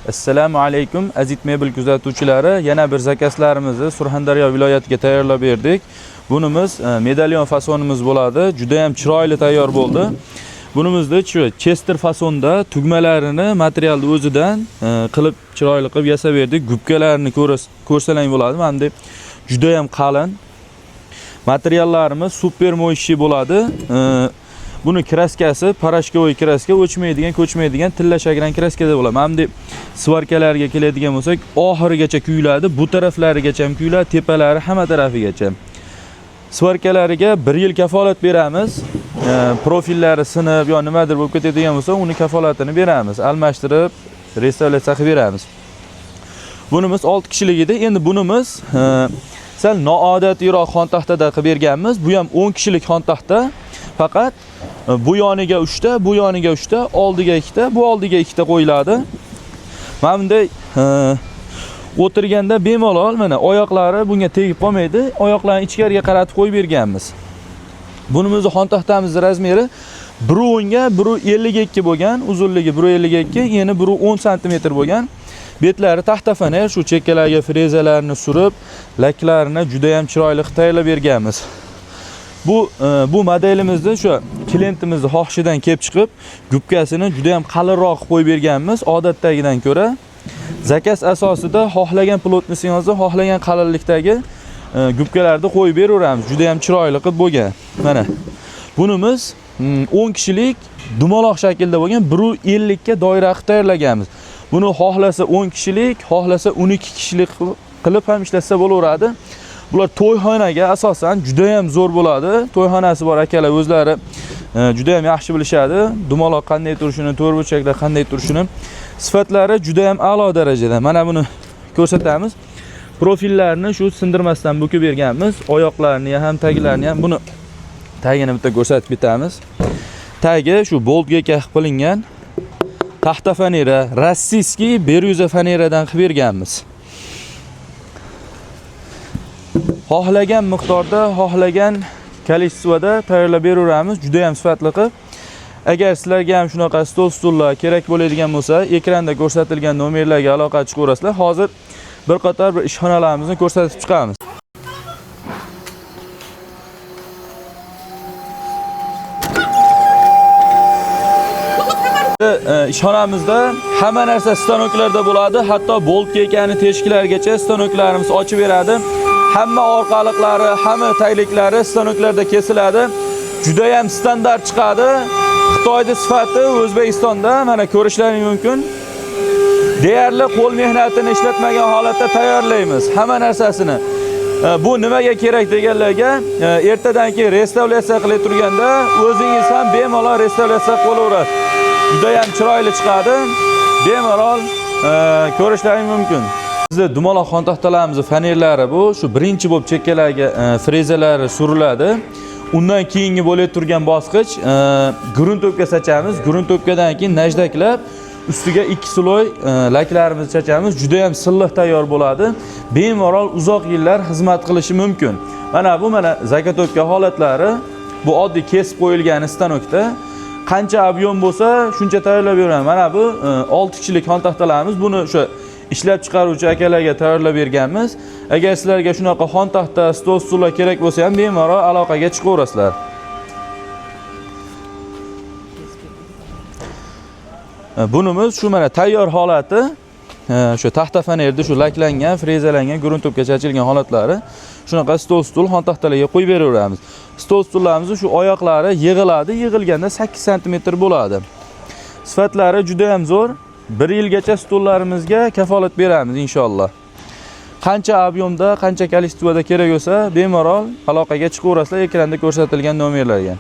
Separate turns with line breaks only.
Assalomu alaykum aziz mebel kuzatuvchilari. Yana bir zakazlarimizni Surxondaryo viloyatiga tayyorlab berdik. Bunimiz medalyon fasonimiz bo'ladi. Juda ham chiroyli tayyor bo'ldi. Bunimizda shu Chester fasonda tugmalarini materialni o'zidan qilib chiroyli qilib yasab berdik. Gubkalarini ko'rsalang bo'ladi. Mana juda ham qalin. Materiallarimiz super mo'yishli bo'ladi. Buni kraskasi parashkovoy kraska, o'chmaydigan, ko'chmaydigan tilla shagran kraskada bo'ladi. Mana bu svarkalarga keladigan bo'lsak, oxirigacha kuyiladi, bu taraflarigacha ham kuyiladi, tepalari hamma tarafigacha. Svarkalariga 1 yil kafolat beramiz. Profillari sinib yo nimadir bo'lib ketadigan bo'lsa, uni kafolatini beramiz. Almashtirib, restavratsiya qilib beramiz. Bunimiz 6 kishilik edi. Endi bunimiz sal noodatiroq xon taxtada qilib berganmiz. Bu ham 10 kishilik xon taxta. Faqat bu yoniga 3 ta, bu yoniga 3 ta, oldiga 2 ta, bu oldiga 2 ta qo'yiladi. Mana bunday o'tirganda bemalol mana oyoqlari bunga tegib qolmaydi. Oyoqlarni ichkariga qaratib qo'yib berganmiz. Bunimizning xon taxtamizning razmeri 1.10 ga 1.52 bo'lgan, uzunligi 1.52, eni 1.10 sm bo'lgan. Betlari taxta faner, shu chekkalarga frezalarni surib, laklarini juda ham chiroyli tayyorlab berganmiz. Bu modelimizni shu klientimizning xohishidan kelib chiqib, gubkasini juda ham qalinroq qo'yib berganmiz, odatdagidan ko'ra. Zakaz asosida xohlagan plotnosingizda, xohlagan qalinlikdagi gubkalarni qo'yib beraveramiz. Juda ham chiroyli qilib bo'lgan. Mana bunimiz 10 kishilik dumaloq shaklda bo'lgan 1.50 ga doira qilib tayyorlaganmiz. Buni xohlasa 10 kishilik, xohlasa 12 kishilik qilib ham ishlatsa bo'laveradi. Bular to'yxonaga asosan juda ham zo'r bo'ladi. To'yxonasi bor akalar o'zlari juda ham yaxshi bilishadi. Dumaloq qanday turishini, to'rtburchaklar qanday turishini. Sifatlari juda ham a'lo darajada. Mana buni ko'rsatamiz. Profillarni shu sindirmasdan bo'kib berganmiz. Oyoqlarini ham, taglarini ham buni tagini bitta ko'rsatib ketamiz. Tagi shu boltga qilib qilingan taxta fanera, rossiyskiy beryuza faneradan qilib berganmiz. Xohlagan miqdorda, xohlagan kolичествоda tayyorlab beraveramiz. Juda ham sifatli qilib. Agar sizlarga ham shunaqa stol-stullar kerak bo'ladigan bo'lsa, ekranda ko'rsatilgan nomerlarga aloqa chiqaverasizlar. Hozir bir qator ishxonalarimizni ko'rsatib chiqamiz. Ishxonamizda hamma narsa stanoklarda bo'ladi. Hatto bolt kekani teshiklargacha stanoklarimiz ochib beradi. Hamma orqaliqlari, hamma tayliklari stanoklarda kesiladi. Juda ham standart chiqadi. Xitoyda sifati O'zbekistonda mana ko'rishlaring mumkin. Deyarli qo'l mehnatini ishlatmagan holatda tayyorlaymiz hamma narsasini. Bu nimaga kerak deganlarga, ertadan keyin restavratsiya qilib turganda o'zingiz ham bemalol restavratsiya qilaverasiz. Juda ham chiroyli chiqadi. Bemalol ko'rishlaring mumkin. Bizda dumaloq xon taxtalarimiz fanerlari bu, shu birinchi bo'lib chekkalarga frezalari suriladi. Undan keyingi bo'lib turgan bosqich gruntovka sachamiz. Gruntovkadan keyin najdaklab ustiga 2 sloy laklarimizni chachamiz. Juda ham silliq tayyor bo'ladi. Bemalol uzoq yillar xizmat qilishi mumkin. Mana bu zakatovka holatlari. Bu oddiy kesib qo'yilgan stanokda qancha ob'yom bo'lsa, shuncha tayyorlab beramiz. Mana bu 6 kishilik xon taxtalarimiz. Buni shu ishlab chiqaruvchi akalarga tayyorlab berganmiz. Agar sizlarga shunaqa xon taxta, stol-stullar kerak bo'lsa ham bemalol aloqaga chiqaverasizlar. Bunimiz shu mana tayyor holati, shu taxta fanerda shu laklangan, frezalangan, gruntovka chachilgan holatlari. Shunaqa stol-stul xon taxtalarga qo'yib beraveramiz. Stol-stullarimiz shu oyoqlari yig'iladi, yig'ilganda 8 sm bo'ladi. Sifatlari juda ham zo'r. 1 yilgacha stollarimizga kafolat beramiz inshaalloh. Qancha ob'yomda, qancha kolичествоda kerak bo'lsa, bemalol aloqaga chiqaverasizlar ekranda ko'rsatilgan nomerlarga.